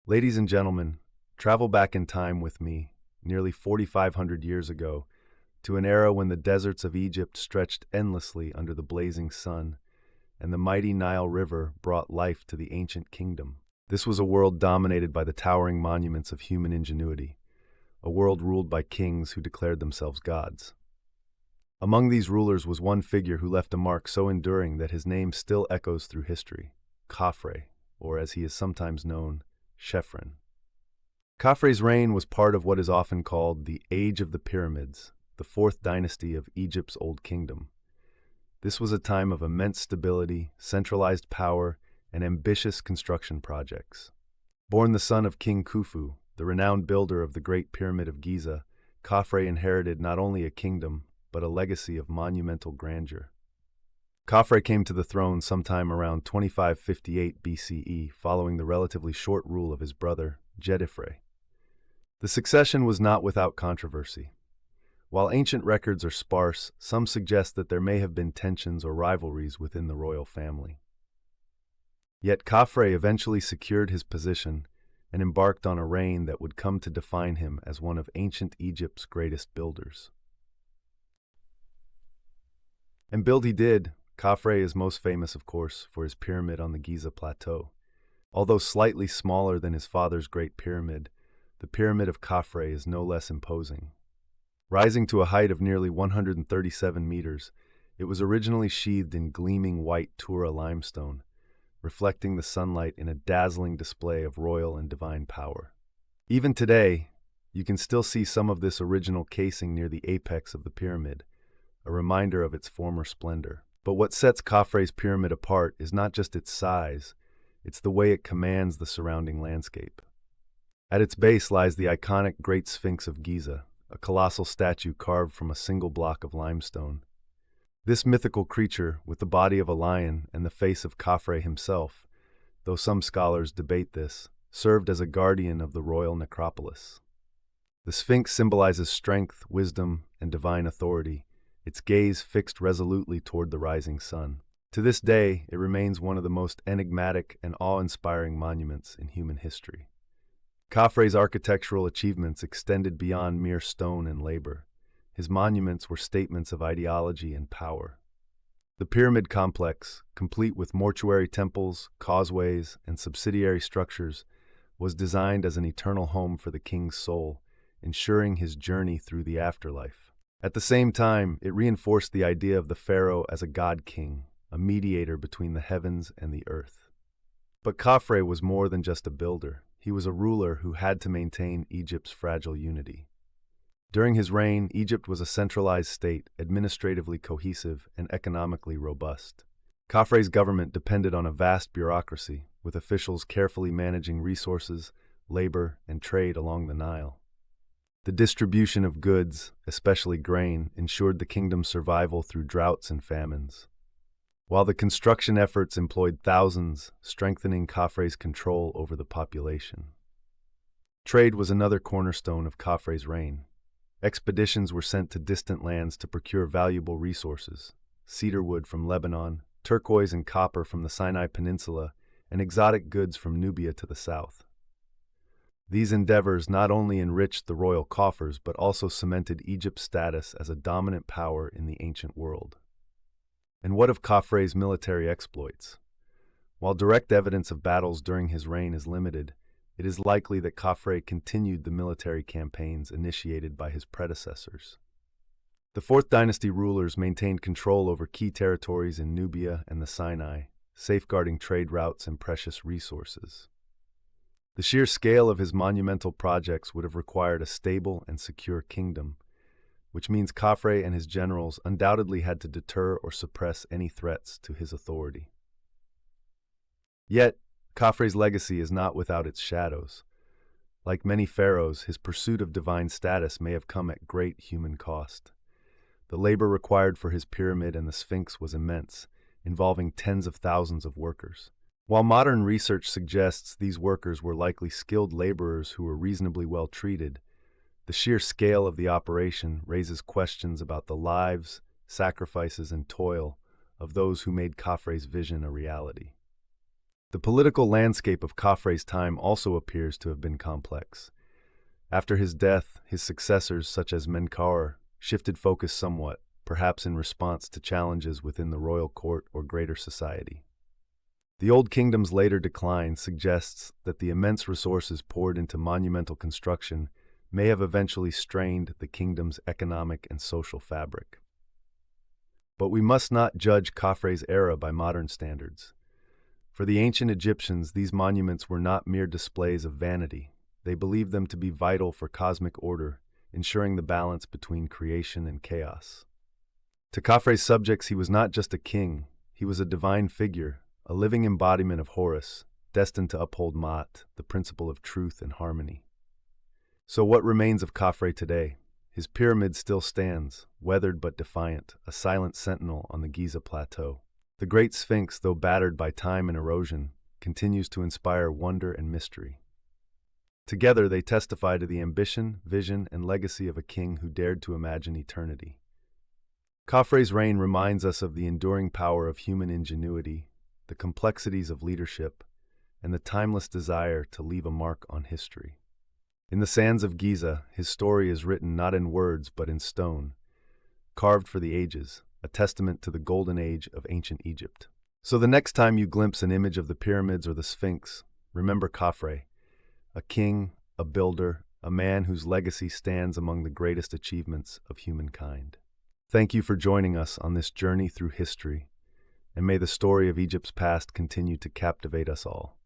Ladies and gentlemen, travel back in time with me, nearly 4,500 years ago, to an era when the deserts of Egypt stretched endlessly under the blazing sun, and the mighty Nile River brought life to the ancient kingdom. This was a world dominated by the towering monuments of human ingenuity, a world ruled by kings who declared themselves gods. Among these rulers was one figure who left a mark so enduring that his name still echoes through history: Khafre, or as he is sometimes known, Khafre. Khafre's reign was part of what is often called the Age of the Pyramids, the fourth dynasty of Egypt's Old Kingdom. This was a time of immense stability, centralized power, and ambitious construction projects. Born the son of King Khufu, the renowned builder of the Great Pyramid of Giza, Khafre inherited not only a kingdom, but a legacy of monumental grandeur. Khafre came to the throne sometime around 2558 BCE, following the relatively short rule of his brother, Djedefre. The succession was not without controversy. While ancient records are sparse, some suggest that there may have been tensions or rivalries within the royal family. Yet Khafre eventually secured his position and embarked on a reign that would come to define him as one of ancient Egypt's greatest builders. And build he did. Khafre is most famous, of course, for his pyramid on the Giza Plateau. Although slightly smaller than his father's Great Pyramid, the Pyramid of Khafre is no less imposing. Rising to a height of nearly 137 meters, it was originally sheathed in gleaming white Tura limestone, reflecting the sunlight in a dazzling display of royal and divine power. Even today, you can still see some of this original casing near the apex of the pyramid, a reminder of its former splendor. But what sets Khafre's pyramid apart is not just its size, it's the way it commands the surrounding landscape. At its base lies the iconic Great Sphinx of Giza, a colossal statue carved from a single block of limestone. This mythical creature, with the body of a lion and the face of Khafre himself, though some scholars debate this, served as a guardian of the royal necropolis. The Sphinx symbolizes strength, wisdom, and divine authority, its gaze fixed resolutely toward the rising sun. To this day, it remains one of the most enigmatic and awe-inspiring monuments in human history. Khafre's architectural achievements extended beyond mere stone and labor. His monuments were statements of ideology and power. The pyramid complex, complete with mortuary temples, causeways, and subsidiary structures, was designed as an eternal home for the king's soul, ensuring his journey through the afterlife. At the same time, it reinforced the idea of the pharaoh as a god-king, a mediator between the heavens and the earth. But Khafre was more than just a builder. He was a ruler who had to maintain Egypt's fragile unity. During his reign, Egypt was a centralized state, administratively cohesive and economically robust. Khafre's government depended on a vast bureaucracy, with officials carefully managing resources, labor, and trade along the Nile. The distribution of goods, especially grain, ensured the kingdom's survival through droughts and famines, while the construction efforts employed thousands, strengthening Khafre's control over the population. Trade was another cornerstone of Khafre's reign. Expeditions were sent to distant lands to procure valuable resources: cedar wood from Lebanon, turquoise and copper from the Sinai Peninsula, and exotic goods from Nubia to the south. These endeavors not only enriched the royal coffers but also cemented Egypt's status as a dominant power in the ancient world. And what of Khafre's military exploits? While direct evidence of battles during his reign is limited, it is likely that Khafre continued the military campaigns initiated by his predecessors. The Fourth Dynasty rulers maintained control over key territories in Nubia and the Sinai, safeguarding trade routes and precious resources. The sheer scale of his monumental projects would have required a stable and secure kingdom, which means Khafre and his generals undoubtedly had to deter or suppress any threats to his authority. Yet, Khafre's legacy is not without its shadows. Like many pharaohs, his pursuit of divine status may have come at great human cost. The labor required for his pyramid and the Sphinx was immense, involving tens of thousands of workers. While modern research suggests these workers were likely skilled laborers who were reasonably well treated, the sheer scale of the operation raises questions about the lives, sacrifices, and toil of those who made Khafre's vision a reality. The political landscape of Khafre's time also appears to have been complex. After his death, his successors, such as Menkaure, shifted focus somewhat, perhaps in response to challenges within the royal court or greater society. The Old Kingdom's later decline suggests that the immense resources poured into monumental construction may have eventually strained the kingdom's economic and social fabric. But we must not judge Khafre's era by modern standards. For the ancient Egyptians, these monuments were not mere displays of vanity. They believed them to be vital for cosmic order, ensuring the balance between creation and chaos. To Khafre's subjects, he was not just a king, he was a divine figure, a living embodiment of Horus, destined to uphold Ma'at, the principle of truth and harmony. So what remains of Khafre today? His pyramid still stands, weathered but defiant, a silent sentinel on the Giza plateau. The Great Sphinx, though battered by time and erosion, continues to inspire wonder and mystery. Together, they testify to the ambition, vision, and legacy of a king who dared to imagine eternity. Khafre's reign reminds us of the enduring power of human ingenuity, the complexities of leadership, and the timeless desire to leave a mark on history. In the sands of Giza, his story is written not in words but in stone, carved for the ages, a testament to the golden age of ancient Egypt. So the next time you glimpse an image of the pyramids or the Sphinx, remember Khafre, a king, a builder, a man whose legacy stands among the greatest achievements of humankind. Thank you for joining us on this journey through history, and may the story of Egypt's past continue to captivate us all.